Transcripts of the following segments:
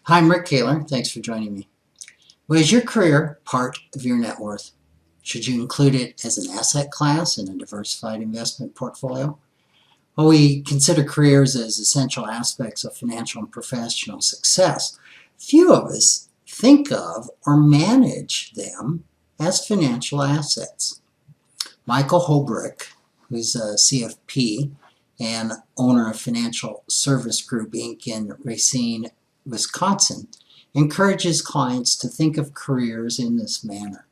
Hi, I'm Rick Kaler. Thanks for joining me. Well, is your career part of your net worth? Should you include it as an asset class in a diversified investment portfolio? Well, we consider careers as essential aspects of financial and professional success. Few of us think of or manage them as financial assets. Michael Holbrook, who's a CFP and owner of Financial Service Group Inc. in Racine, Wisconsin, encourages clients to think of careers in this manner.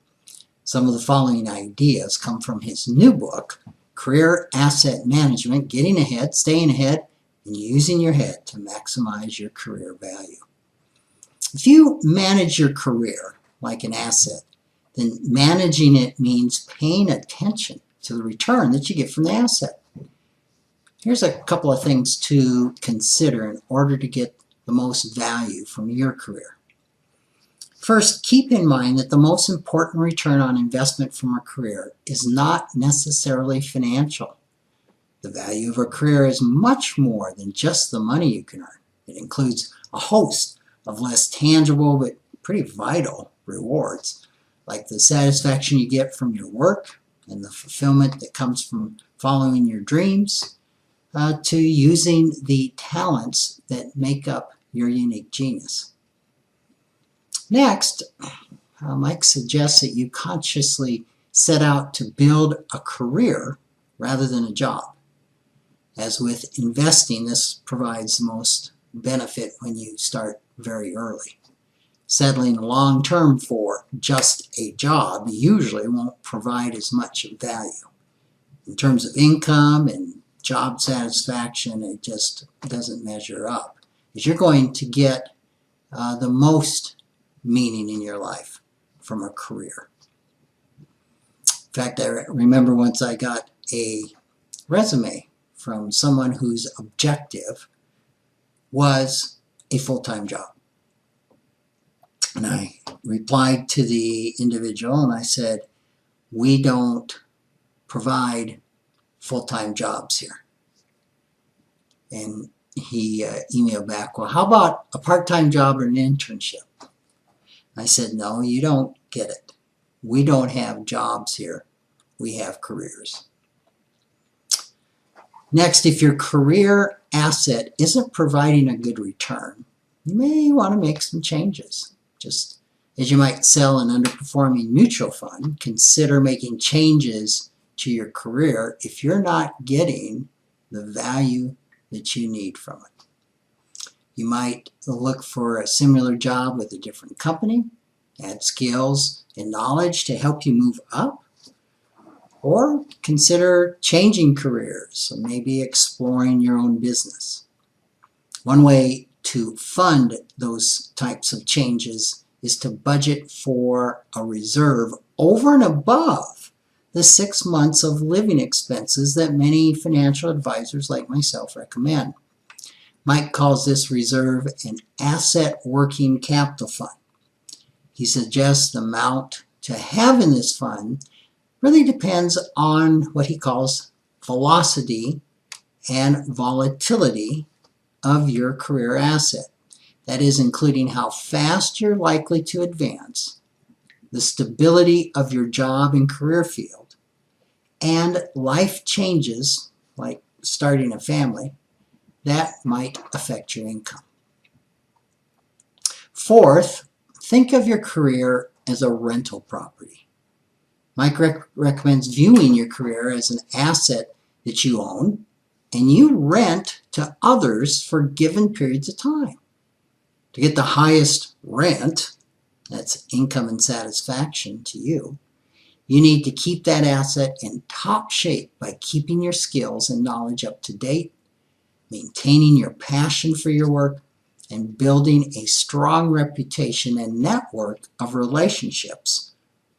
Some of the following ideas come from his new book, Career Asset Management: Getting Ahead, Staying Ahead, and Using Your Head to Maximize Your Career Value. If you manage your career like an asset, then managing it means paying attention to the return that you get from the asset. Here's a couple of things to consider in order to get the most value from your career. First, keep in mind that the most important return on investment from a career is not necessarily financial. The value of a career is much more than just the money you can earn. It includes a host of less tangible but pretty vital rewards, like the satisfaction you get from your work and the fulfillment that comes from following your dreams, to using the talents that make up your unique genius. Next, Mike suggests that you consciously set out to build a career rather than a job. As with investing, this provides the most benefit when you start very early. Settling long term for just a job usually won't provide as much value. In terms of income and job satisfaction, it just doesn't measure up. As you're going to get the most meaning in your life from a career. In fact, I remember once I got a resume from someone whose objective was a full-time job. And I replied to the individual and I said, "We don't provide full-time jobs here." And he emailed back, "Well, how about a part-time job or an internship?" I said, "No, you don't get it. We don't have jobs here. We have careers." Next, if your career asset isn't providing a good return, you may want to make some changes. Just as you might sell an underperforming mutual fund, consider making changes to your career if you're not getting the value that you need from it. You might look for a similar job with a different company, add skills and knowledge to help you move up, or consider changing careers, or maybe exploring your own business. One way to fund those types of changes is to budget for a reserve over and above the 6 months of living expenses that many financial advisors like myself recommend. Mike calls this reserve an asset working capital fund. He suggests the amount to have in this fund really depends on what he calls velocity and volatility of your career asset. That is, including how fast you're likely to advance, the stability of your job and career field, and life changes like starting a family that might affect your income. Fourth, think of your career as a rental property. Mike recommends viewing your career as an asset that you own and you rent to others for given periods of time. To get the highest rent, that's income and satisfaction to you, you need to keep that asset in top shape by keeping your skills and knowledge up to date, maintaining your passion for your work, and building a strong reputation and network of relationships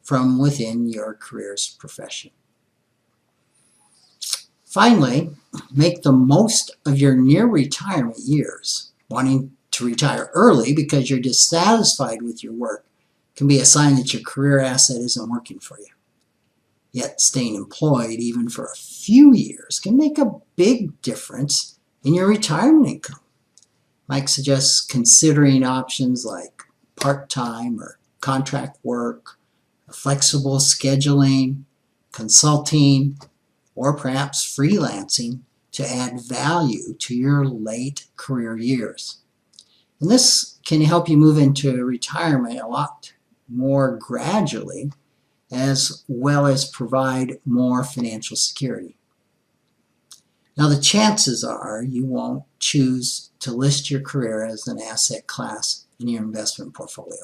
from within your career's profession. Finally, make the most of your near retirement years. Wanting to retire early because you're dissatisfied with your work can be a sign that your career asset isn't working for you. Yet staying employed even for a few years can make a big difference in your retirement income. Mike suggests considering options like part-time or contract work, flexible scheduling, consulting, or perhaps freelancing to add value to your late career years. And this can help you move into retirement a lot more gradually, as well as provide more financial security. Now, the chances are you won't choose to list your career as an asset class in your investment portfolio.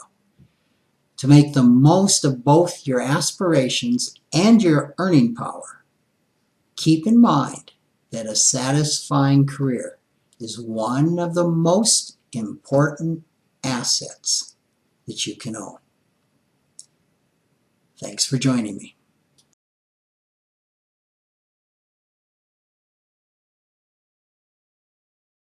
To make the most of both your aspirations and your earning power, keep in mind that a satisfying career is one of the most important assets that you can own. Thanks for joining me.